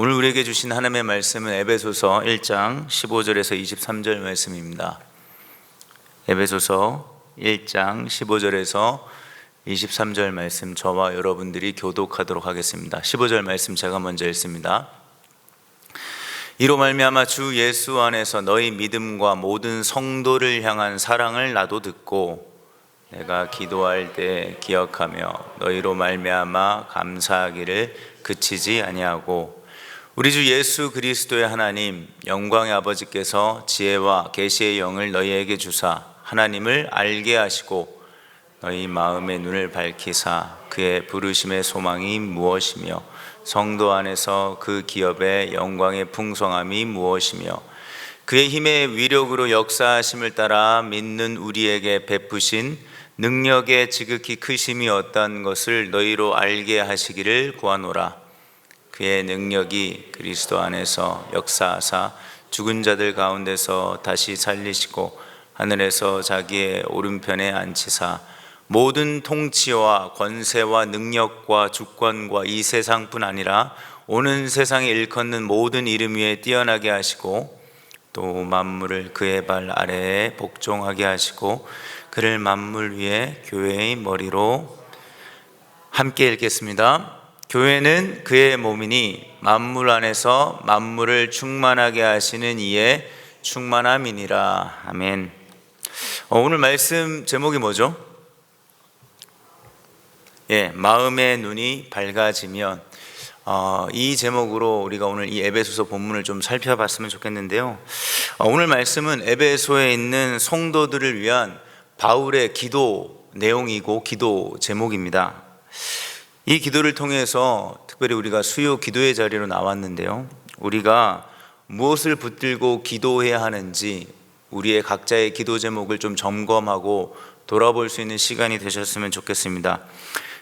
오늘 우리에게 주신 하나님의 말씀은 에베소서 1장 15절에서 23절 말씀입니다. 에베소서 1장 15절에서 23절 말씀, 저와 여러분들이 교독하도록 하겠습니다. 15절 말씀 제가 먼저 읽습니다. 이로 말미암아 주 예수 안에서 너희 믿음과 모든 성도를 향한 사랑을 나도 듣고 내가 기도할 때 기억하며 너희로 말미암아 감사하기를 그치지 아니하고, 우리 주 예수 그리스도의 하나님 영광의 아버지께서 지혜와 계시의 영을 너희에게 주사 하나님을 알게 하시고 너희 마음의 눈을 밝히사 그의 부르심의 소망이 무엇이며 성도 안에서 그 기업의 영광의 풍성함이 무엇이며 그의 힘의 위력으로 역사하심을 따라 믿는 우리에게 베푸신 능력의 지극히 크심이 어떠한 것을 너희로 알게 하시기를 구하노라. 그의 능력이 그리스도 안에서 역사하사 죽은 자들 가운데서 다시 살리시고 하늘에서 자기의 오른편에 앉히사 모든 통치와 권세와 능력과 주권과 이 세상뿐 아니라 오는 세상에 일컫는 모든 이름 위에 뛰어나게 하시고 또 만물을 그의 발 아래에 복종하게 하시고 그를 만물 위에 교회의 머리로. 함께 읽겠습니다. 교회는 그의 몸이니 만물 안에서 만물을 충만하게 하시는 이의 충만함이니라. 아멘. 오늘 말씀 제목이 뭐죠? 마음의 눈이 밝아지면, 이 제목으로 우리가 오늘 이 에베소서 본문을 좀 살펴봤으면 좋겠는데요. 오늘 말씀은 에베소에 있는 성도들을 위한 바울의 기도 내용이고 기도 제목입니다. 이 기도를 통해서 특별히 우리가 수요 기도의 자리로 나왔는데요, 우리가 무엇을 붙들고 기도해야 하는지 우리의 각자의 기도 제목을 좀 점검하고 돌아볼 수 있는 시간이 되셨으면 좋겠습니다.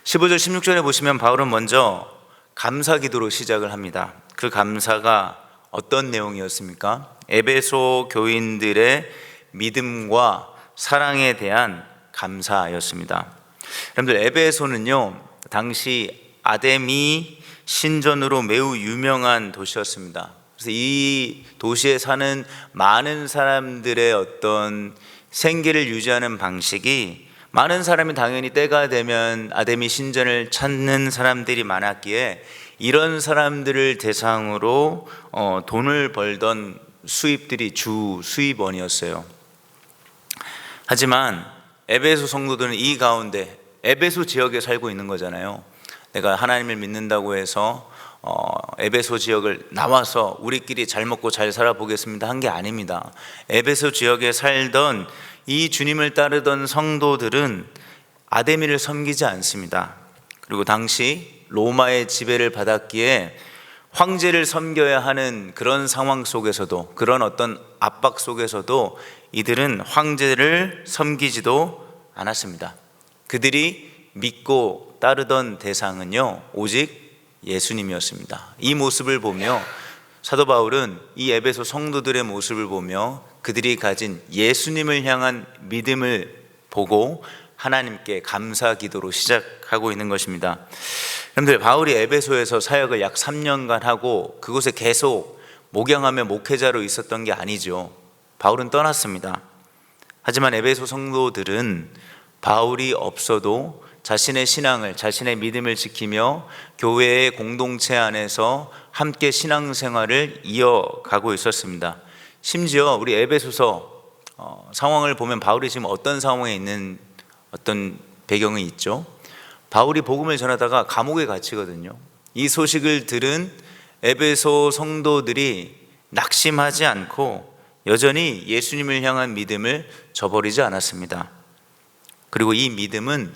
15절 16절에 보시면 바울은 먼저 감사 기도로 시작을 합니다. 그 감사가 어떤 내용이었습니까? 에베소 교인들의 믿음과 사랑에 대한 감사였습니다. 여러분들, 에베소는요 당시 아데미 신전으로 매우 유명한 도시였습니다. 그래서 이 도시에 사는 많은 사람들의 어떤 생계를 유지하는 방식이, 많은 사람이 당연히 때가 되면 아데미 신전을 찾는 사람들이 많았기에 이런 사람들을 대상으로 돈을 벌던 수입들이 주 수입원이었어요. 하지만 에베소 성도들은 이 가운데, 에베소 지역에 살고 있는 거잖아요. 내가 하나님을 믿는다고 해서 에베소 지역을 나와서 우리끼리 잘 먹고 잘 살아보겠습니다 한 게 아닙니다. 에베소 지역에 살던 이 주님을 따르던 성도들은 아데미를 섬기지 않습니다. 그리고 당시 로마의 지배를 받았기에 황제를 섬겨야 하는 그런 상황 속에서도, 그런 어떤 압박 속에서도 이들은 황제를 섬기지도 않았습니다. 그들이 믿고 따르던 대상은요 오직 예수님이었습니다. 이 모습을 보며 사도 바울은 이 에베소 성도들의 모습을 보며 그들이 가진 예수님을 향한 믿음을 보고 하나님께 감사 기도로 시작하고 있는 것입니다. 여러분들, 바울이 에베소에서 사역을 약 3년간 하고 그곳에 계속 목양하며 목회자로 있었던 게 아니죠. 바울은 떠났습니다. 하지만 에베소 성도들은 바울이 없어도 자신의 신앙을, 자신의 믿음을 지키며 교회의 공동체 안에서 함께 신앙생활을 이어가고 있었습니다. 심지어 우리 에베소서 상황을 보면 바울이 지금 어떤 상황에 있는 어떤 배경이 있죠. 바울이 복음을 전하다가 감옥에 갇히거든요. 이 소식을 들은 에베소 성도들이 낙심하지 않고 여전히 예수님을 향한 믿음을 저버리지 않았습니다. 그리고 이 믿음은,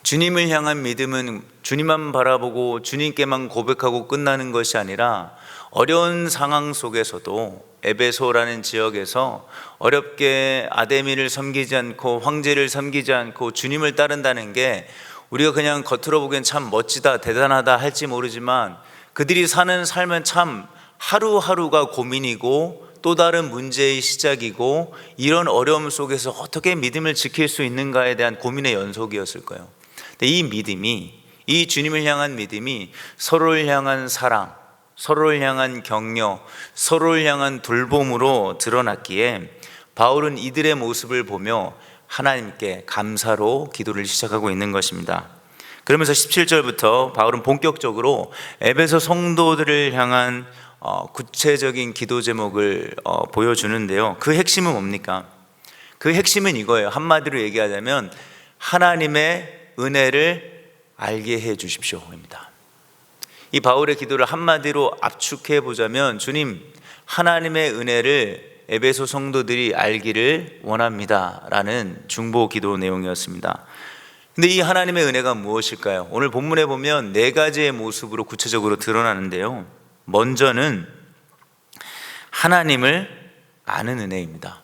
주님을 향한 믿음은 주님만 바라보고 주님께만 고백하고 끝나는 것이 아니라 어려운 상황 속에서도 에베소라는 지역에서 어렵게 아데미를 섬기지 않고 황제를 섬기지 않고 주님을 따른다는 게 우리가 그냥 겉으로 보기엔 참 멋지다, 대단하다 할지 모르지만 그들이 사는 삶은 참 하루하루가 고민이고 또 다른 문제의 시작이고, 이런 어려움 속에서 어떻게 믿음을 지킬 수 있는가에 대한 고민의 연속이었을 거예요. 근데 이 믿음이, 이 주님을 향한 믿음이 서로를 향한 사랑, 서로를 향한 격려, 서로를 향한 돌봄으로 드러났기에 바울은 이들의 모습을 보며 하나님께 감사로 기도를 시작하고 있는 것입니다. 그러면서 17절부터 바울은 본격적으로 에베소 성도들을 향한 구체적인 기도 제목을 보여주는데요. 그 핵심은 뭡니까? 그 핵심은 이거예요. 한마디로 얘기하자면 하나님의 은혜를 알게 해 주십시오입니다. 이 바울의 기도를 한마디로 압축해 보자면, 주님, 하나님의 은혜를 에베소 성도들이 알기를 원합니다 라는 중보 기도 내용이었습니다. 근데 이 하나님의 은혜가 무엇일까요? 오늘 본문에 보면 네 가지의 모습으로 구체적으로 드러나는데요. 먼저는 하나님을 아는 은혜입니다.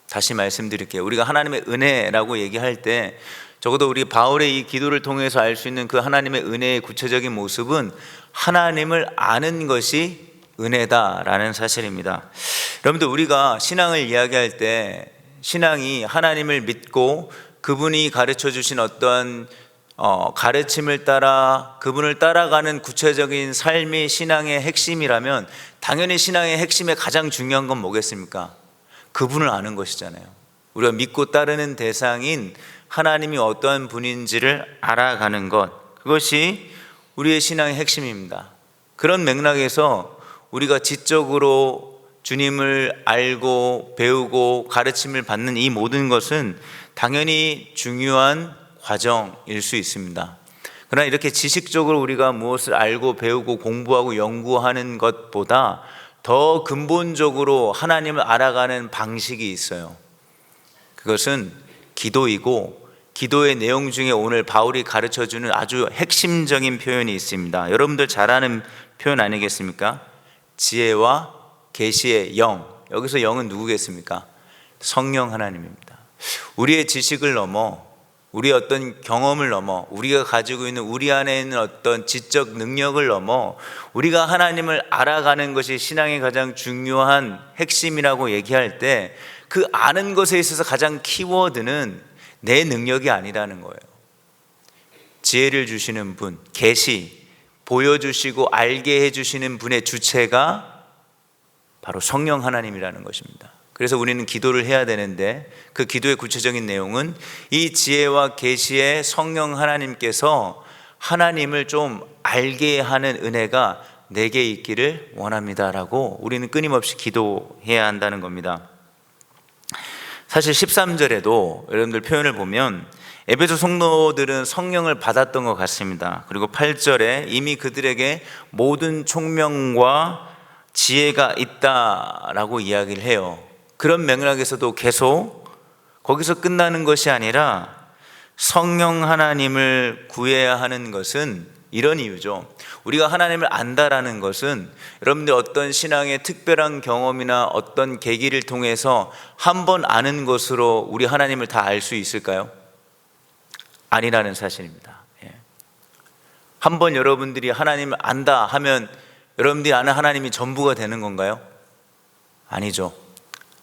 다시 말씀드릴게요. 우리가 하나님의 은혜라고 얘기할 때 적어도 우리 바울의 이 기도를 통해서 알 수 있는 그 하나님의 은혜의 구체적인 모습은 하나님을 아는 것이 은혜다라는 사실입니다. 여러분들, 우리가 신앙을 이야기할 때 신앙이 하나님을 믿고 그분이 가르쳐 주신 어떤 가르침을 따라 그분을 따라가는 구체적인 삶이 신앙의 핵심이라면, 당연히 신앙의 핵심의 가장 중요한 건 뭐겠습니까? 그분을 아는 것이잖아요. 우리가 믿고 따르는 대상인 하나님이 어떠한 분인지를 알아가는 것, 그것이 우리의 신앙의 핵심입니다. 그런 맥락에서 우리가 지적으로 주님을 알고 배우고 가르침을 받는 이 모든 것은 당연히 중요한 과정일 수 있습니다. 그러나 이렇게 지식적으로 우리가 무엇을 알고 배우고 공부하고 연구하는 것보다 더 근본적으로 하나님을 알아가는 방식이 있어요. 그것은 기도이고, 기도의 내용 중에 오늘 바울이 가르쳐주는 아주 핵심적인 표현이 있습니다. 여러분들 잘 아는 표현 아니겠습니까? 지혜와 계시의 영. 여기서 영은 누구겠습니까? 성령 하나님입니다. 우리의 지식을 넘어, 우리의 어떤 경험을 넘어, 우리가 가지고 있는 우리 안에 있는 어떤 지적 능력을 넘어 우리가 하나님을 알아가는 것이 신앙의 가장 중요한 핵심이라고 얘기할 때, 그 아는 것에 있어서 가장 키워드는 내 능력이 아니라는 거예요. 지혜를 주시는 분, 계시, 보여주시고 알게 해주시는 분의 주체가 바로 성령 하나님이라는 것입니다. 그래서 우리는 기도를 해야 되는데, 그 기도의 구체적인 내용은 이 지혜와 계시의 성령 하나님께서 하나님을 좀 알게 하는 은혜가 내게 있기를 원합니다라고 우리는 끊임없이 기도해야 한다는 겁니다. 사실 13절에도 여러분들 표현을 보면 에베소 성도들은 성령을 받았던 것 같습니다. 그리고 8절에 이미 그들에게 모든 총명과 지혜가 있다라고 이야기를 해요. 그런 맥락에서도 계속 거기서 끝나는 것이 아니라 성령 하나님을 구해야 하는 것은 이런 이유죠. 우리가 하나님을 안다라는 것은 여러분들 어떤 신앙의 특별한 경험이나 어떤 계기를 통해서 한 번 아는 것으로 우리 하나님을 다 알 수 있을까요? 아니라는 사실입니다. 한 번 여러분들이 하나님을 안다 하면 여러분들이 아는 하나님이 전부가 되는 건가요? 아니죠.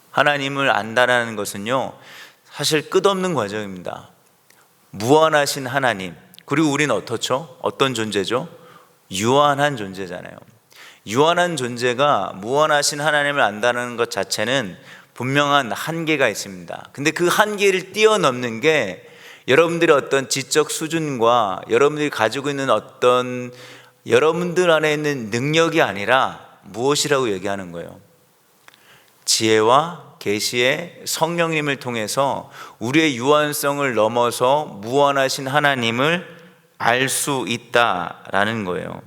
하나님을 안다라는 것은요, 사실 끝없는 과정입니다. 무한하신 하나님, 그리고 우리는 어떻죠? 어떤 존재죠? 유한한 존재잖아요. 유한한 존재가 무한하신 하나님을 안다는 것 자체는 분명한 한계가 있습니다. 근데 그 한계를 뛰어넘는 게 여러분들의 어떤 지적 수준과 여러분들이 가지고 있는 어떤 여러분들 안에 있는 능력이 아니라 무엇이라고 얘기하는 거예요? 지혜와 계시의 성령님을 통해서 우리의 유한성을 넘어서 무한하신 하나님을 알 수 있다라는 거예요.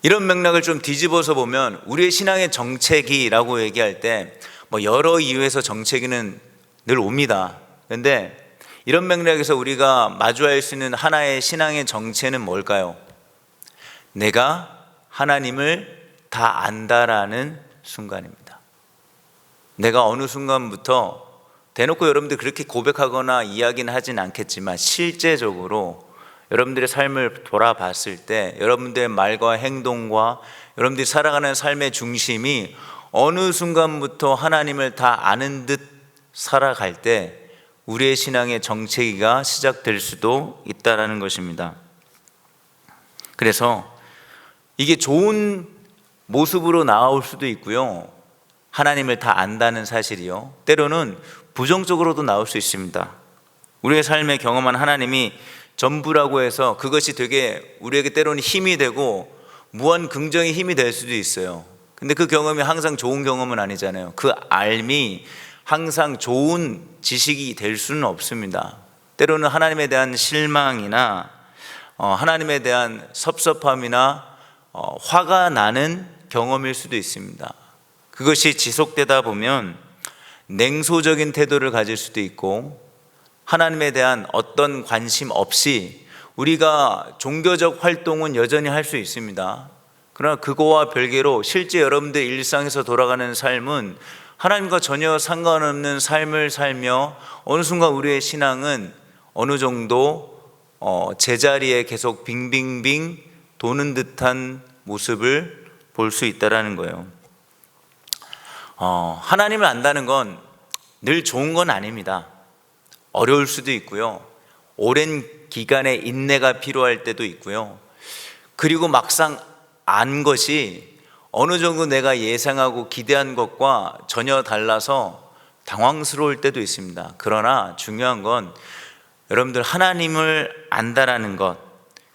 이런 맥락을 좀 뒤집어서 보면 우리의 신앙의 정체기라고 얘기할 때 여러 이유에서 정체기는 늘 옵니다. 그런데 이런 맥락에서 우리가 마주할 수 있는 하나의 신앙의 정체는 뭘까요? 내가 하나님을 다 안다라는 순간입니다. 내가 어느 순간부터 대놓고 여러분들 그렇게 고백하거나 이야기는 하진 않겠지만 실제적으로 여러분들의 삶을 돌아봤을 때 여러분들의 말과 행동과 여러분들이 살아가는 삶의 중심이 어느 순간부터 하나님을 다 아는 듯 살아갈 때 우리의 신앙의 정체기가 시작될 수도 있다는 것입니다. 그래서 이게 좋은 모습으로 나올 수도 있고요, 하나님을 다 안다는 사실이요, 때로는 부정적으로도 나올 수 있습니다. 우리의 삶에 경험한 하나님이 전부라고 해서 그것이 되게 우리에게 때로는 힘이 되고 무한 긍정의 힘이 될 수도 있어요. 근데 그 경험이 항상 좋은 경험은 아니잖아요. 그 알미 항상 좋은 지식이 될 수는 없습니다. 때로는 하나님에 대한 실망이나 하나님에 대한 섭섭함이나 화가 나는 경험일 수도 있습니다. 그것이 지속되다 보면 냉소적인 태도를 가질 수도 있고, 하나님에 대한 어떤 관심 없이 우리가 종교적 활동은 여전히 할 수 있습니다. 그러나 그거와 별개로 실제 여러분들 일상에서 돌아가는 삶은 하나님과 전혀 상관없는 삶을 살며 어느 순간 우리의 신앙은 어느 정도 제자리에 계속 빙빙빙 도는 듯한 모습을 볼 수 있다는 거예요. 하나님을 안다는 건 늘 좋은 건 아닙니다. 어려울 수도 있고요, 오랜 기간의 인내가 필요할 때도 있고요, 그리고 막상 안 것이 어느 정도 내가 예상하고 기대한 것과 전혀 달라서 당황스러울 때도 있습니다. 그러나 중요한 건 여러분들 하나님을 안다라는 것,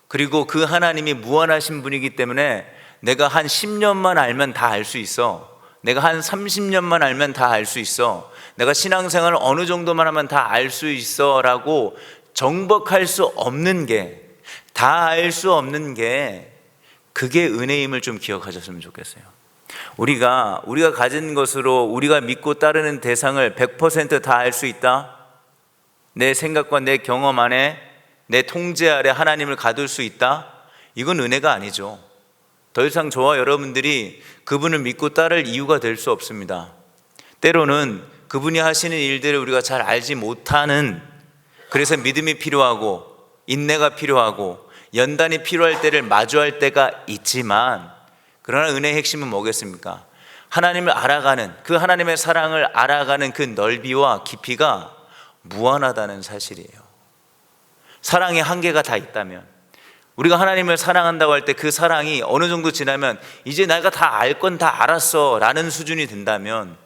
그리고 그 하나님이 무한하신 분이기 때문에 내가 한 10년만 알면 다 알 수 있어, 내가 한 30년만 알면 다 알 수 있어, 내가 신앙생활을 어느 정도만 하면 다 알 수 있어 라고 정복할 수 없는 게, 다 알 수 없는 게, 그게 은혜임을 좀 기억하셨으면 좋겠어요. 우리가 가진 것으로 우리가 믿고 따르는 대상을 100% 다 알 수 있다, 내 생각과 내 경험 안에 내 통제 아래 하나님을 가둘 수 있다, 이건 은혜가 아니죠. 더 이상 저와 여러분들이 그분을 믿고 따를 이유가 될 수 없습니다. 때로는 그분이 하시는 일들을 우리가 잘 알지 못하는, 그래서 믿음이 필요하고 인내가 필요하고 연단이 필요할 때를 마주할 때가 있지만, 그러나 은혜의 핵심은 뭐겠습니까? 하나님을 알아가는, 그 하나님의 사랑을 알아가는 그 넓이와 깊이가 무한하다는 사실이에요. 사랑의 한계가 다 있다면, 우리가 하나님을 사랑한다고 할 때 그 사랑이 어느 정도 지나면 이제 내가 다 알 건 다 알았어 라는 수준이 된다면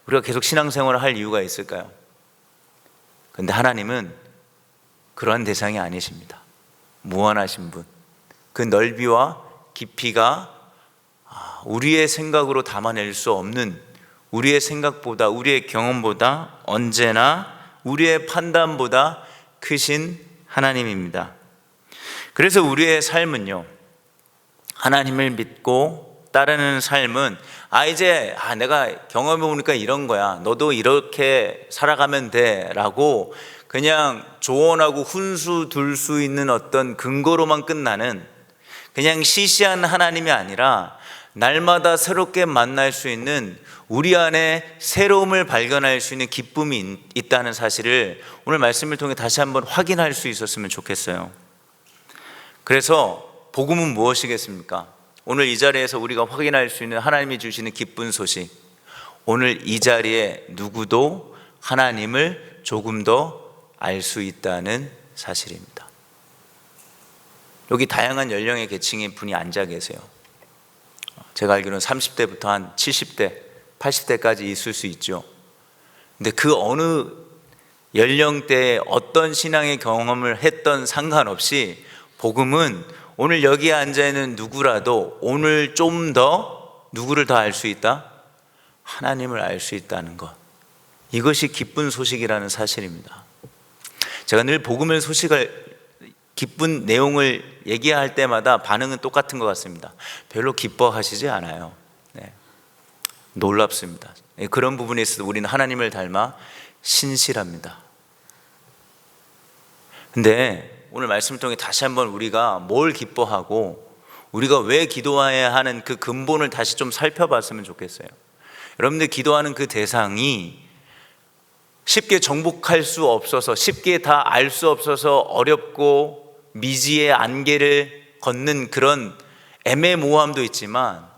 우리가 계속 신앙생활을 할 이유가 있을까요? 그런데 하나님은 그러한 대상이 아니십니다. 무한하신 분, 그 넓이와 깊이가 우리의 생각으로 담아낼 수 없는, 우리의 생각보다, 우리의 경험보다, 언제나 우리의 판단보다 크신 하나님입니다. 그래서 우리의 삶은요, 하나님을 믿고 따르는 삶은 이제 내가 경험해 보니까 이런 거야, 너도 이렇게 살아가면 돼 라고 그냥 조언하고 훈수 둘 수 있는 어떤 근거로만 끝나는, 그냥 시시한 하나님이 아니라 날마다 새롭게 만날 수 있는, 우리 안에 새로움을 발견할 수 있는 기쁨이 있다는 사실을 오늘 말씀을 통해 다시 한번 확인할 수 있었으면 좋겠어요. 그래서 복음은 무엇이겠습니까? 오늘 이 자리에서 우리가 확인할 수 있는 하나님이 주시는 기쁜 소식, 오늘 이 자리에 누구도 하나님을 조금 더 알 수 있다는 사실입니다. 여기 다양한 연령의 계층의 분이 앉아 계세요. 제가 알기로는 30대부터 한 70대, 80대까지 있을 수 있죠. 근데 그 어느 연령대에 어떤 신앙의 경험을 했던 상관없이 복음은 오늘 여기에 앉아있는 누구라도 오늘 좀 더 누구를 더 알 수 있다? 하나님을 알 수 있다는 것, 이것이 기쁜 소식이라는 사실입니다. 제가 늘 복음의 소식을, 기쁜 내용을 얘기할 때마다 반응은 똑같은 것 같습니다. 별로 기뻐하시지 않아요. 놀랍습니다. 그런 부분에 있어서 우리는 하나님을 닮아 신실합니다. 근데 오늘 말씀을 통해 다시 한번 우리가 뭘 기뻐하고 우리가 왜 기도해야 하는 그 근본을 다시 좀 살펴봤으면 좋겠어요. 여러분들 기도하는 그 대상이 쉽게 정복할 수 없어서, 쉽게 다 알 수 없어서 어렵고 미지의 안개를 걷는 그런 애매모호함도 있지만,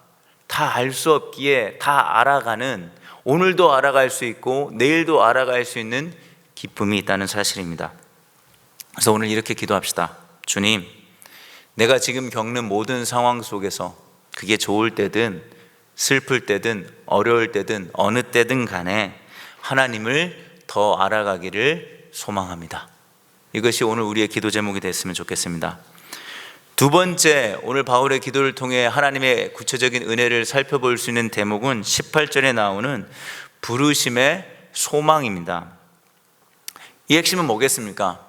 다 알 수 없기에 다 알아가는, 오늘도 알아갈 수 있고 내일도 알아갈 수 있는 기쁨이 있다는 사실입니다. 그래서 오늘 이렇게 기도합시다. 주님, 내가 지금 겪는 모든 상황 속에서 그게 좋을 때든 슬플 때든 어려울 때든 어느 때든 간에 하나님을 더 알아가기를 소망합니다. 이것이 오늘 우리의 기도 제목이 됐으면 좋겠습니다. 두 번째, 오늘 바울의 기도를 통해 하나님의 구체적인 은혜를 살펴볼 수 있는 대목은 18절에 나오는 부르심의 소망입니다. 이 핵심은 뭐겠습니까?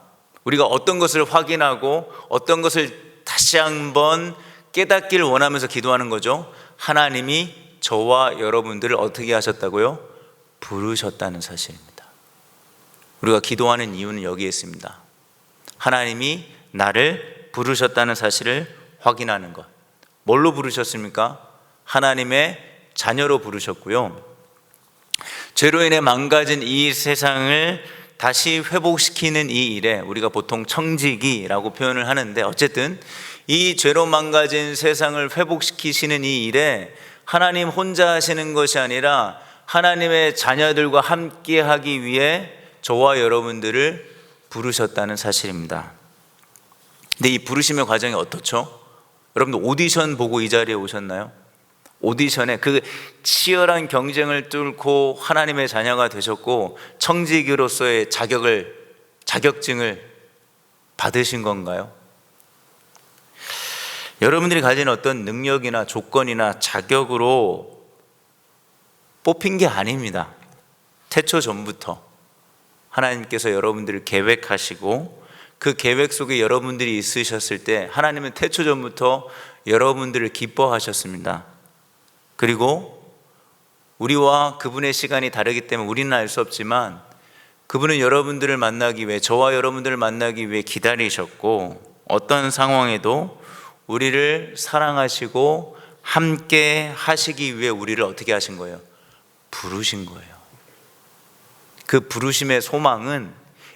우리가 어떤 것을 확인하고 어떤 것을 다시 한번 깨닫기를 원하면서 기도하는 거죠. 하나님이 저와 여러분들을 어떻게 하셨다고요? 부르셨다는 사실입니다. 우리가 기도하는 이유는 여기에 있습니다. 하나님이 나를 부르셨다는 사실을 확인하는 것. 뭘로 부르셨습니까? 하나님의 자녀로 부르셨고요. 죄로 인해 망가진 이 세상을 다시 회복시키는 이 일에 우리가 보통 청지기라고 표현을 하는데, 어쨌든 이 죄로 망가진 세상을 회복시키시는 이 일에 하나님 혼자 하시는 것이 아니라 하나님의 자녀들과 함께 하기 위해 저와 여러분들을 부르셨다는 사실입니다. 근데 이 부르심의 과정이 어떻죠? 여러분들 오디션 보고 이 자리에 오셨나요? 오디션에 그 치열한 경쟁을 뚫고 하나님의 자녀가 되셨고 청지기로서의 자격증을 받으신 건가요? 여러분들이 가진 어떤 능력이나 조건이나 자격으로 뽑힌 게 아닙니다. 태초 전부터 하나님께서 여러분들을 계획하시고 그 계획 속에 여러분들이 있으셨을 때 하나님은 태초 전부터 여러분들을 기뻐하셨습니다. 그리고 우리와 그분의 시간이 다르기 때문에 우리는 알 수 없지만 그분은 여러분들을 만나기 위해, 저와 여러분들을 만나기 위해 기다리셨고 어떤 상황에도 우리를 사랑하시고 함께 하시기 위해 우리를 어떻게 하신 거예요? 부르신 거예요. 그 부르심의 소망은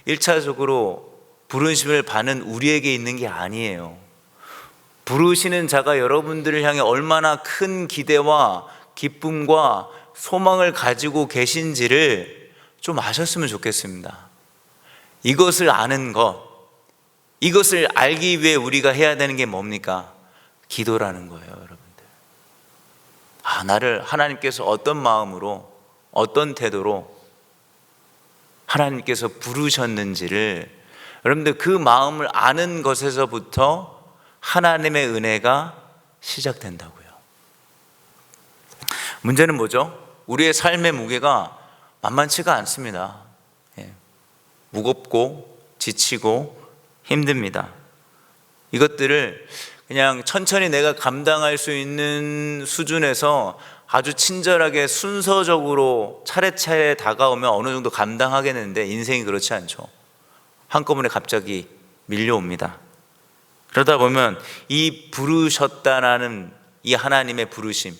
1차적으로 부르심을 받는 우리에게 있는 게 아니에요. 부르시는 자가 여러분들을 향해 얼마나 큰 기대와 기쁨과 소망을 가지고 계신지를 좀 아셨으면 좋겠습니다. 이것을 아는 것, 이것을 알기 위해 우리가 해야 되는 게 뭡니까? 기도라는 거예요, 여러분들. 나를 하나님께서 어떤 마음으로, 어떤 태도로 하나님께서 부르셨는지를, 여러분들 그 마음을 아는 것에서부터 하나님의 은혜가 시작된다고요. 문제는 뭐죠? 우리의 삶의 무게가 만만치가 않습니다. 무겁고 지치고 힘듭니다. 이것들을 그냥 천천히 내가 감당할 수 있는 수준에서 아주 친절하게 순서적으로 차례차례 다가오면 어느 정도 감당하겠는데, 인생이 그렇지 않죠. 한꺼번에 갑자기 밀려옵니다. 그러다 보면 이 부르셨다라는 이 하나님의 부르심,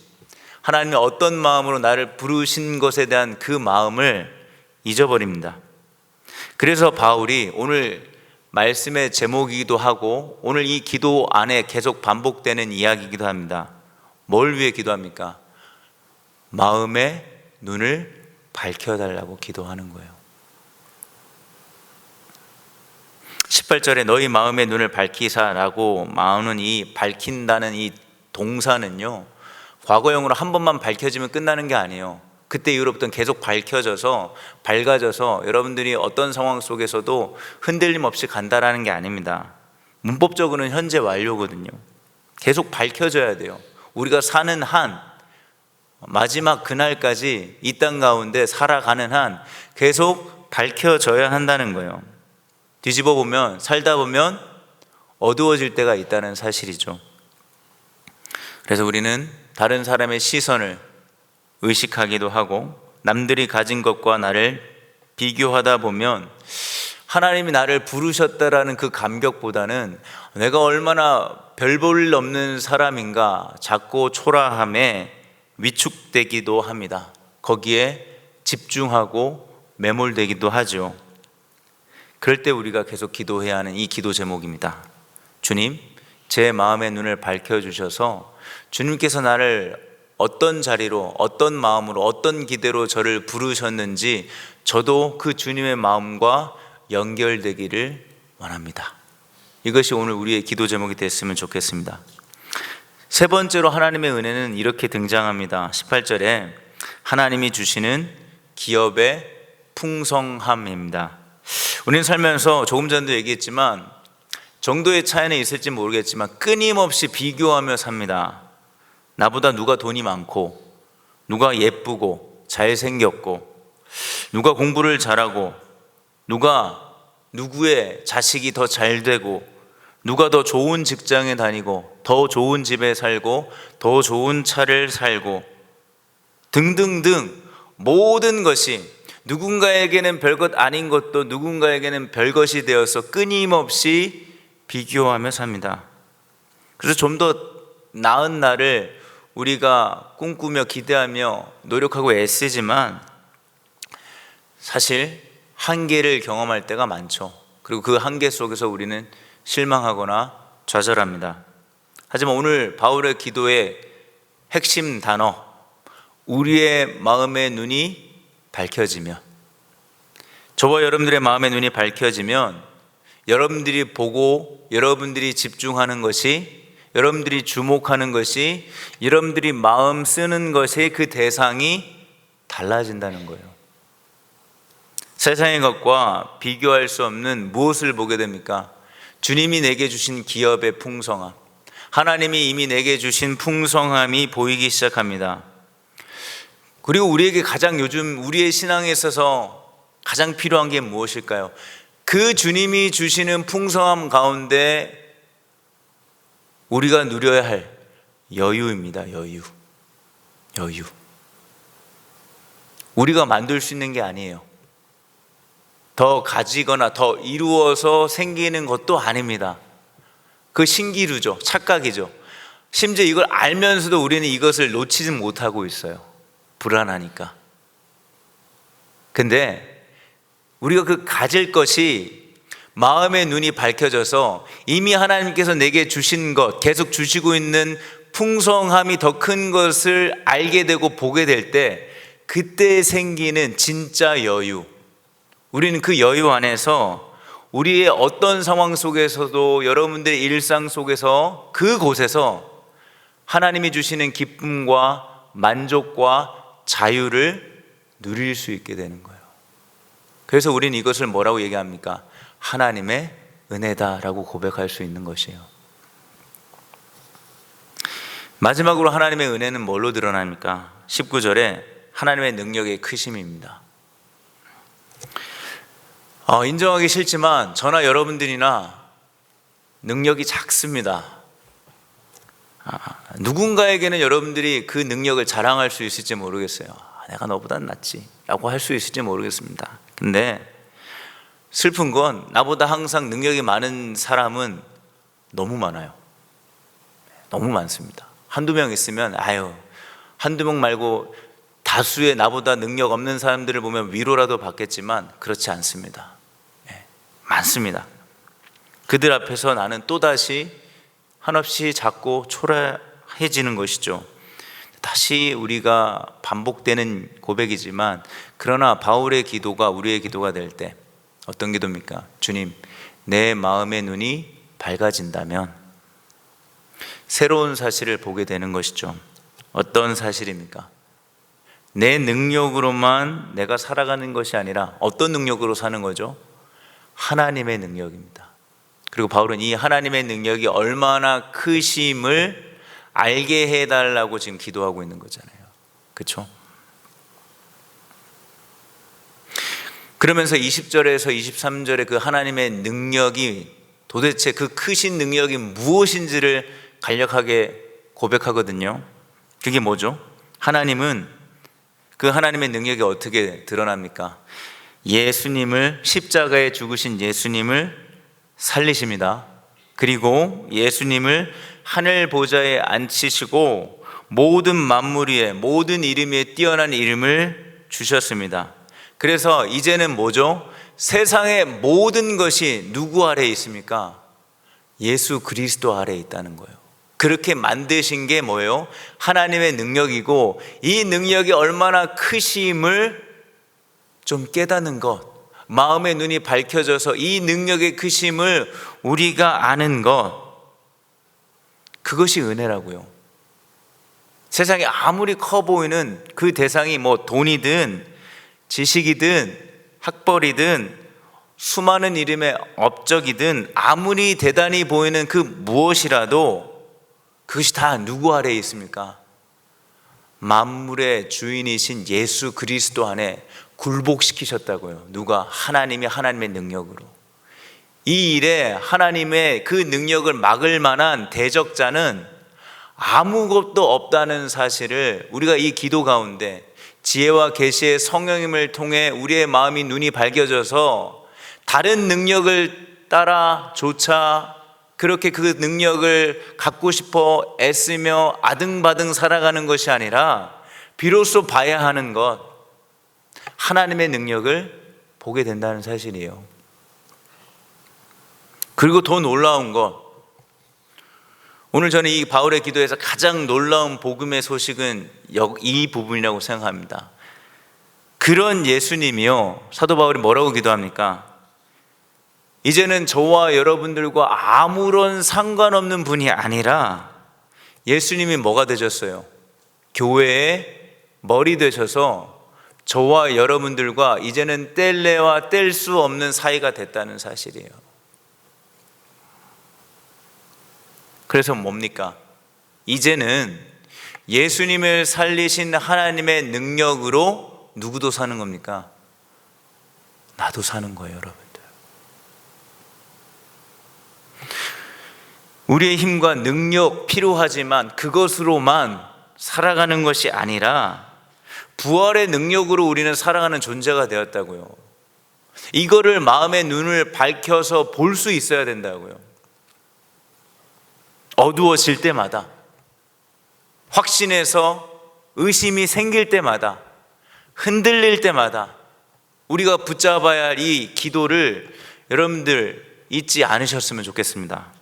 하나님이 어떤 마음으로 나를 부르신 것에 대한 그 마음을 잊어버립니다. 그래서 바울이 오늘 말씀의 제목이기도 하고 오늘 이 기도 안에 계속 반복되는 이야기이기도 합니다. 뭘 위해 기도합니까? 마음의 눈을 밝혀달라고 기도하는 거예요. 18절에 너희 마음의 눈을 밝히사라고 나오는 이 밝힌다는 이 동사는요, 과거형으로 한 번만 밝혀지면 끝나는 게 아니에요. 그때 이후로부터는 계속 밝아져서 여러분들이 어떤 상황 속에서도 흔들림 없이 간다라는 게 아닙니다. 문법적으로는 현재 완료거든요. 계속 밝혀져야 돼요. 우리가 사는 한, 마지막 그날까지 이 땅 가운데 살아가는 한 계속 밝혀져야 한다는 거예요. 뒤집어 보면, 살다 보면 어두워질 때가 있다는 사실이죠. 그래서 우리는 다른 사람의 시선을 의식하기도 하고 남들이 가진 것과 나를 비교하다 보면 하나님이 나를 부르셨다라는 그 감격보다는 내가 얼마나 별 볼 일 없는 사람인가 작고 초라함에 위축되기도 합니다. 거기에 집중하고 매몰되기도 하죠. 그럴 때 우리가 계속 기도해야 하는 이 기도 제목입니다. 주님, 제 마음의 눈을 밝혀주셔서 주님께서 나를 어떤 자리로, 어떤 마음으로, 어떤 기대로 저를 부르셨는지 저도 그 주님의 마음과 연결되기를 원합니다. 이것이 오늘 우리의 기도 제목이 됐으면 좋겠습니다. 세 번째로 하나님의 은혜는 이렇게 등장합니다. 18절에 하나님이 주시는 기업의 풍성함입니다. 우리는 살면서 조금 전도 얘기했지만 정도의 차이는 있을지 모르겠지만 끊임없이 비교하며 삽니다. 나보다 누가 돈이 많고, 누가 예쁘고 잘생겼고, 누가 공부를 잘하고, 누가 누구의 자식이 더 잘되고, 누가 더 좋은 직장에 다니고, 더 좋은 집에 살고, 더 좋은 차를 살고 등등등, 모든 것이 누군가에게는 별것 아닌 것도 누군가에게는 별것이 되어서 끊임없이 비교하며 삽니다. 그래서 좀 더 나은 날을 우리가 꿈꾸며 기대하며 노력하고 애쓰지만 사실 한계를 경험할 때가 많죠. 그리고 그 한계 속에서 우리는 실망하거나 좌절합니다. 하지만 오늘 바울의 기도의 핵심 단어, 우리의 마음의 눈이 밝혀지면, 저와 여러분들의 마음의 눈이 밝혀지면 여러분들이 보고 여러분들이 집중하는 것이, 여러분들이 주목하는 것이, 여러분들이 마음 쓰는 것의 그 대상이 달라진다는 거예요. 세상의 것과 비교할 수 없는 무엇을 보게 됩니까? 주님이 내게 주신 기업의 풍성함, 하나님이 이미 내게 주신 풍성함이 보이기 시작합니다. 그리고 우리에게 가장 요즘 우리의 신앙에 있어서 가장 필요한 게 무엇일까요? 그 주님이 주시는 풍성함 가운데 우리가 누려야 할 여유입니다. 여유. 우리가 만들 수 있는 게 아니에요. 더 가지거나 더 이루어서 생기는 것도 아닙니다. 그 신기루죠. 착각이죠. 심지어 이걸 알면서도 우리는 이것을 놓치지 못하고 있어요. 불안하니까. 근데 우리가 그 가질 것이 마음의 눈이 밝혀져서 이미 하나님께서 내게 주신 것, 계속 주시고 있는 풍성함이 더 큰 것을 알게 되고 보게 될 때, 그때 생기는 진짜 여유, 우리는 그 여유 안에서 우리의 어떤 상황 속에서도, 여러분들의 일상 속에서, 그곳에서 하나님이 주시는 기쁨과 만족과 자유를 누릴 수 있게 되는 거예요. 그래서 우리는 이것을 뭐라고 얘기합니까? 하나님의 은혜다라고 고백할 수 있는 것이에요. 마지막으로 하나님의 은혜는 뭘로 드러납니까? 19절에 하나님의 능력의 크심입니다. 인정하기 싫지만 저나 여러분들이나 능력이 작습니다. 누군가에게는 여러분들이 그 능력을 자랑할 수 있을지 모르겠어요. 내가 너보단 낫지 라고 할 수 있을지 모르겠습니다. 근데 슬픈 건 나보다 항상 능력이 많은 사람은 너무 많아요. 너무 많습니다. 한두 명 있으면 한두 명 말고 다수의 나보다 능력 없는 사람들을 보면 위로라도 받겠지만 그렇지 않습니다. 많습니다. 그들 앞에서 나는 또다시 한없이 작고 초라해지는 것이죠. 다시 우리가 반복되는 고백이지만, 그러나 바울의 기도가 우리의 기도가 될 때 어떤 기도입니까? 주님, 내 마음의 눈이 밝아진다면 새로운 사실을 보게 되는 것이죠. 어떤 사실입니까? 내 능력으로만 내가 살아가는 것이 아니라 어떤 능력으로 사는 거죠? 하나님의 능력입니다. 그리고 바울은 이 하나님의 능력이 얼마나 크심을 알게 해달라고 지금 기도하고 있는 거잖아요. 그렇죠? 그러면서 20절에서 23절에 그 하나님의 능력이, 도대체 그 크신 능력이 무엇인지를 간략하게 고백하거든요. 그게 뭐죠? 하나님은, 그 하나님의 능력이 어떻게 드러납니까? 예수님을, 십자가에 죽으신 예수님을 살리십니다. 그리고 예수님을 하늘 보좌에 앉히시고 모든 만물 위에, 모든 이름 위에 뛰어난 이름을 주셨습니다. 그래서 이제는 뭐죠? 세상의 모든 것이 누구 아래에 있습니까? 예수 그리스도 아래에 있다는 거예요. 그렇게 만드신 게 뭐예요? 하나님의 능력이고, 이 능력이 얼마나 크심을 좀 깨닫는 것, 마음의 눈이 밝혀져서 이 능력의 크심을 우리가 아는 것, 그것이 은혜라고요. 세상에 아무리 커 보이는 그 대상이 뭐 돈이든 지식이든 학벌이든 수많은 이름의 업적이든 아무리 대단히 보이는 그 무엇이라도 그것이 다 누구 아래에 있습니까? 만물의 주인이신 예수 그리스도 안에 굴복시키셨다고요. 누가? 하나님이 하나님의 능력으로. 이 일에 하나님의 그 능력을 막을 만한 대적자는 아무것도 없다는 사실을 우리가 이 기도 가운데 지혜와 계시의 성령님을 통해 우리의 마음이 눈이 밝혀져서 다른 능력을 따라조차 그렇게 그 능력을 갖고 싶어 애쓰며 아등바등 살아가는 것이 아니라 비로소 봐야 하는 것, 하나님의 능력을 보게 된다는 사실이에요. 그리고 더 놀라운 것, 오늘 저는 이 바울의 기도에서 가장 놀라운 복음의 소식은 이 부분이라고 생각합니다. 그런 예수님이요, 사도 바울이 뭐라고 기도합니까? 이제는 저와 여러분들과 아무런 상관없는 분이 아니라 예수님이 뭐가 되셨어요? 교회의 머리 되셔서 저와 여러분들과 이제는 뗄래야 뗄 수 없는 사이가 됐다는 사실이에요. 그래서 뭡니까? 이제는 예수님을 살리신 하나님의 능력으로 누구도 사는 겁니까? 나도 사는 거예요, 여러분들. 우리의 힘과 능력 필요하지만 그것으로만 살아가는 것이 아니라 부활의 능력으로 우리는 살아가는 존재가 되었다고요. 이거를 마음의 눈을 밝혀서 볼 수 있어야 된다고요. 어두워질 때마다, 확신에서 의심이 생길 때마다, 흔들릴 때마다 우리가 붙잡아야 할 이 기도를 여러분들 잊지 않으셨으면 좋겠습니다.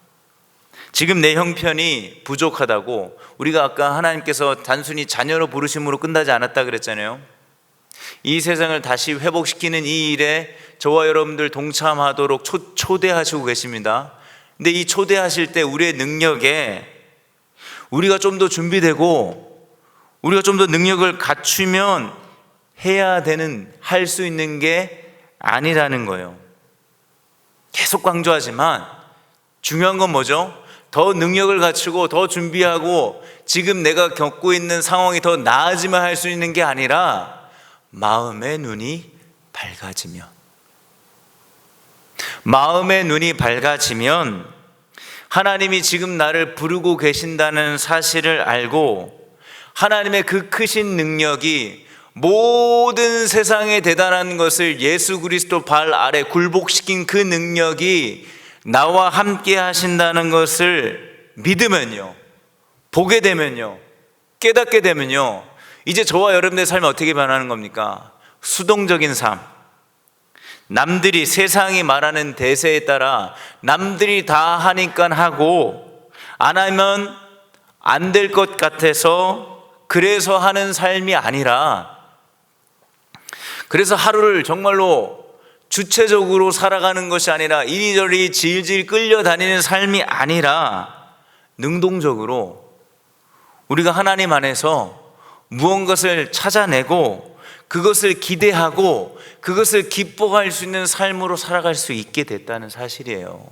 지금 내 형편이 부족하다고, 우리가 아까 하나님께서 단순히 자녀로 부르심으로 끝나지 않았다 그랬잖아요. 이 세상을 다시 회복시키는 이 일에 저와 여러분들 동참하도록 초대하시고 계십니다. 근데 이 초대하실 때 우리의 능력에 우리가 좀 더 준비되고 우리가 좀 더 능력을 갖추면 해야 되는, 할 수 있는 게 아니라는 거예요. 계속 강조하지만 중요한 건 뭐죠? 더 능력을 갖추고 더 준비하고 지금 내가 겪고 있는 상황이 더 나아지면 할 수 있는 게 아니라 마음의 눈이 밝아지면, 마음의 눈이 밝아지면 하나님이 지금 나를 부르고 계신다는 사실을 알고 하나님의 그 크신 능력이 모든 세상에 대단한 것을 예수 그리스도 발 아래 굴복시킨 그 능력이 나와 함께 하신다는 것을 믿으면요, 보게 되면요, 깨닫게 되면요, 이제 저와 여러분들의 삶이 어떻게 변하는 겁니까? 수동적인 삶, 남들이, 세상이 말하는 대세에 따라 남들이 다 하니까 하고 안 하면 안 될 것 같아서 그래서 하는 삶이 아니라, 그래서 하루를 정말로 주체적으로 살아가는 것이 아니라 이리저리 질질 끌려다니는 삶이 아니라 능동적으로 우리가 하나님 안에서 무언가를 찾아내고 그것을 기대하고 그것을 기뻐할 수 있는 삶으로 살아갈 수 있게 됐다는 사실이에요.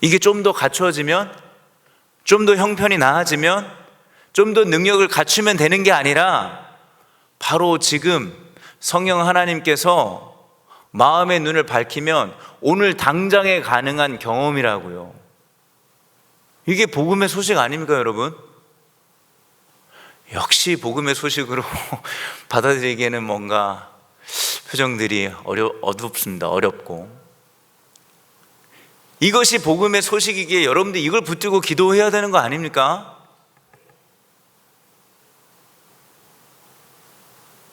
이게 좀 더 갖추어지면, 좀 더 형편이 나아지면, 좀 더 능력을 갖추면 되는 게 아니라 바로 지금 성령 하나님께서 마음의 눈을 밝히면 오늘 당장에 가능한 경험이라고요. 이게 복음의 소식 아닙니까, 여러분? 역시 복음의 소식으로 받아들이기에는 뭔가 표정들이 어둡습니다. 어렵고. 이것이 복음의 소식이기에 여러분들 이걸 붙들고 기도해야 되는 거 아닙니까?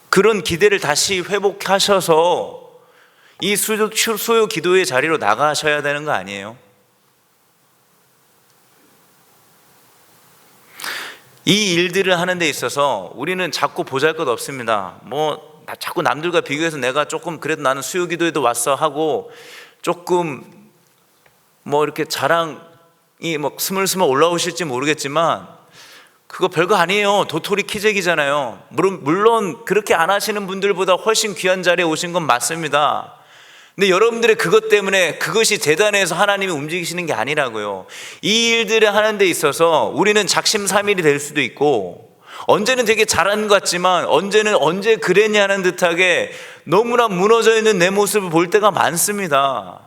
그런 기대를 다시 회복하셔서 이 수요 기도의 자리로 나가셔야 되는 거 아니에요? 이 일들을 하는 데 있어서 우리는 자꾸 보잘것 없습니다. 뭐 자꾸 남들과 비교해서 내가 조금 그래도 나는 수요 기도에도 왔어 하고 조금 뭐 이렇게 자랑이 뭐 스물스물 올라오실지 모르겠지만 그거 별거 아니에요. 도토리 키재기잖아요. 물론 그렇게 안 하시는 분들보다 훨씬 귀한 자리에 오신 건 맞습니다. 근데 여러분들의 그것 때문에 그것이 대단해서 하나님이 움직이시는 게 아니라고요. 이 일들을 하는 데 있어서 우리는 작심삼일이 될 수도 있고, 언제는 되게 잘하는 것 같지만 언제는 언제 그랬냐는 듯하게 너무나 무너져 있는 내 모습을 볼 때가 많습니다.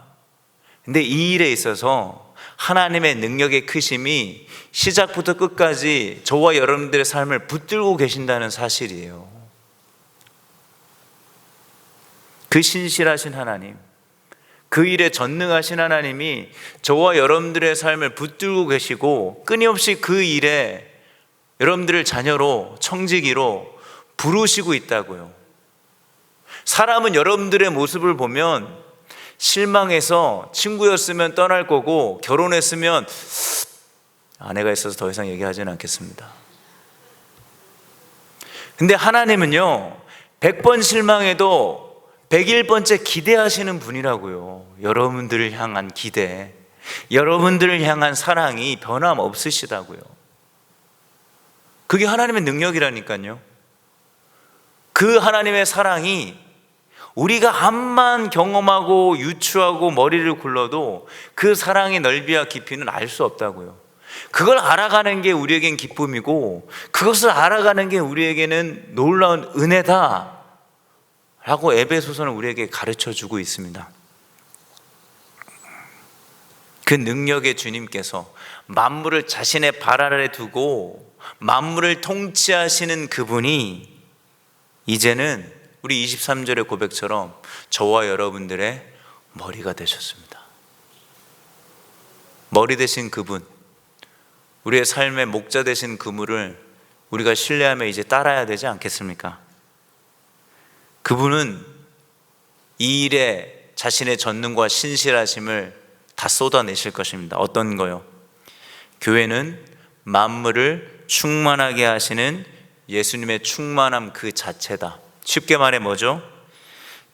근데 이 일에 있어서 하나님의 능력의 크심이 시작부터 끝까지 저와 여러분들의 삶을 붙들고 계신다는 사실이에요. 그 신실하신 하나님, 그 일에 전능하신 하나님이 저와 여러분들의 삶을 붙들고 계시고 끊임없이 그 일에 여러분들을 자녀로, 청지기로 부르시고 있다고요. 사람은 여러분들의 모습을 보면 실망해서 친구였으면 떠날 거고 결혼했으면 아내가 있어서 더 이상 얘기하지는 않겠습니다. 근데 하나님은요, 100번 실망해도 101번째 기대하시는 분이라고요. 여러분들을 향한 기대, 여러분들을 향한 사랑이 변함없으시다고요. 그게 하나님의 능력이라니까요. 그 하나님의 사랑이 우리가 암만 경험하고 유추하고 머리를 굴러도 그 사랑의 넓이와 깊이는 알 수 없다고요. 그걸 알아가는 게 우리에겐 기쁨이고 그것을 알아가는 게 우리에게는 놀라운 은혜다 라고 에베소서는 우리에게 가르쳐주고 있습니다. 그 능력의 주님께서 만물을 자신의 발 아래 두고 만물을 통치하시는 그분이 이제는 우리 23절의 고백처럼 저와 여러분들의 머리가 되셨습니다. 머리 되신 그분, 우리의 삶의 목자 되신 그분을 우리가 신뢰하며 이제 따라야 되지 않겠습니까? 그분은 이 일에 자신의 전능과 신실하심을 다 쏟아내실 것입니다. 어떤 거요? 교회는 만물을 충만하게 하시는 예수님의 충만함 그 자체다. 쉽게 말해 뭐죠?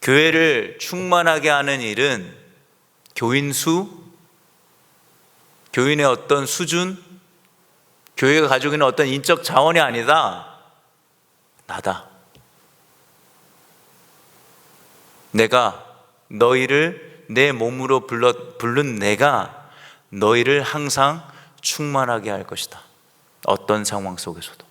교회를 충만하게 하는 일은 교인 수, 교인의 어떤 수준, 교회가 가지고 있는 어떤 인적 자원이 아니다. 나다. 내가 너희를 내 몸으로 부른 내가 너희를 항상 충만하게 할 것이다. 어떤 상황 속에서도.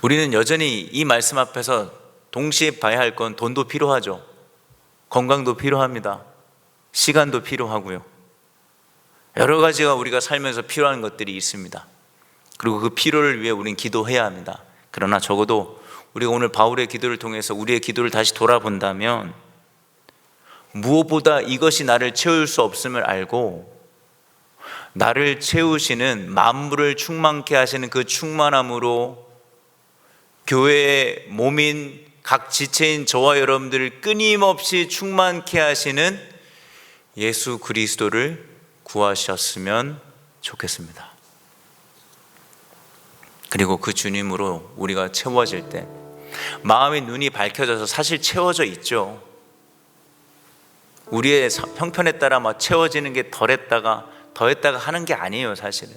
우리는 여전히 이 말씀 앞에서 동시에 봐야 할 건 돈도 필요하죠. 건강도 필요합니다. 시간도 필요하고요. 여러 가지가 우리가 살면서 필요한 것들이 있습니다. 그리고 그 필요를 위해 우리는 기도해야 합니다. 그러나 적어도 우리가 오늘 바울의 기도를 통해서 우리의 기도를 다시 돌아본다면 무엇보다 이것이 나를 채울 수 없음을 알고 나를 채우시는 만물을 충만케 하시는 그 충만함으로 교회의 몸인 각 지체인 저와 여러분들을 끊임없이 충만케 하시는 예수 그리스도를 구하셨으면 좋겠습니다. 그리고 그 주님으로 우리가 채워질 때 마음의 눈이 밝혀져서 사실 채워져 있죠. 우리의 형편에 따라 막 채워지는 게 덜했다가 더했다가 하는 게 아니에요. 사실은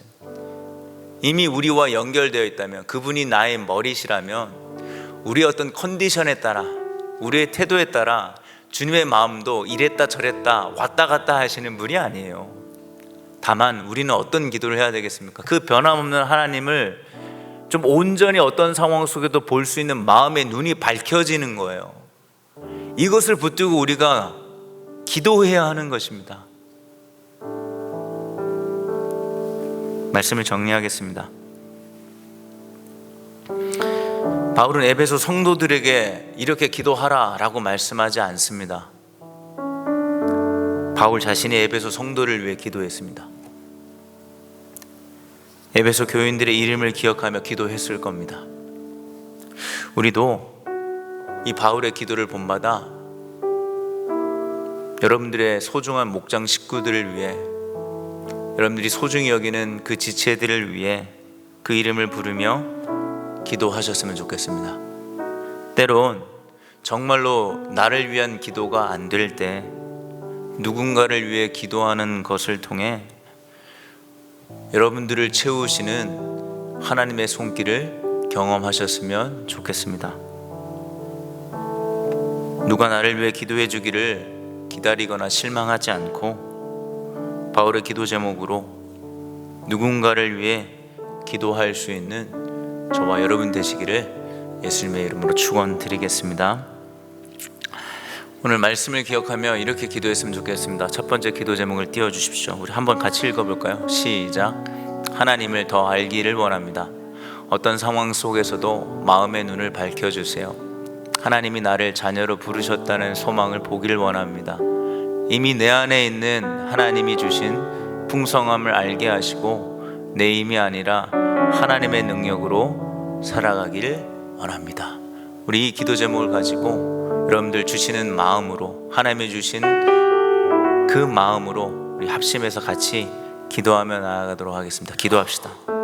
이미 우리와 연결되어 있다면, 그분이 나의 머리시라면 우리의 어떤 컨디션에 따라, 우리의 태도에 따라 주님의 마음도 이랬다 저랬다 왔다 갔다 하시는 분이 아니에요. 다만 우리는 어떤 기도를 해야 되겠습니까? 그 변함없는 하나님을 좀 온전히 어떤 상황 속에도 볼 수 있는 마음의 눈이 밝혀지는 거예요. 이것을 붙들고 우리가 기도해야 하는 것입니다. 말씀을 정리하겠습니다. 바울은 에베소 성도들에게 이렇게 기도하라 라고 말씀하지 않습니다. 바울 자신이 에베소 성도를 위해 기도했습니다. 에베소 교인들의 이름을 기억하며 기도했을 겁니다. 우리도 이 바울의 기도를 본받아 여러분들의 소중한 목장 식구들을 위해, 여러분들이 소중히 여기는 그 지체들을 위해 그 이름을 부르며 기도하셨으면 좋겠습니다. 때론 정말로 나를 위한 기도가 안 될 때 누군가를 위해 기도하는 것을 통해 여러분들을 채우시는 하나님의 손길을 경험하셨으면 좋겠습니다. 누가 나를 위해 기도해 주기를 기다리거나 실망하지 않고 바울의 기도 제목으로 누군가를 위해 기도할 수 있는 저와 여러분 되시기를 예수님의 이름으로 축원드리겠습니다. 오늘 말씀을 기억하며 이렇게 기도했으면 좋겠습니다. 첫 번째 기도 제목을 띄워주십시오. 우리 한번 같이 읽어볼까요? 시작. 하나님을 더 알기를 원합니다. 어떤 상황 속에서도 마음의 눈을 밝혀주세요. 하나님이 나를 자녀로 부르셨다는 소망을 보기를 원합니다. 이미 내 안에 있는 하나님이 주신 풍성함을 알게 하시고 내 힘이 아니라 하나님의 능력으로 살아가기를 원합니다. 우리 이 기도 제목을 가지고 여러분들 주시는 마음으로, 하나님이 주신 그 마음으로 우리 합심해서 같이 기도하며 나아가도록 하겠습니다. 기도합시다.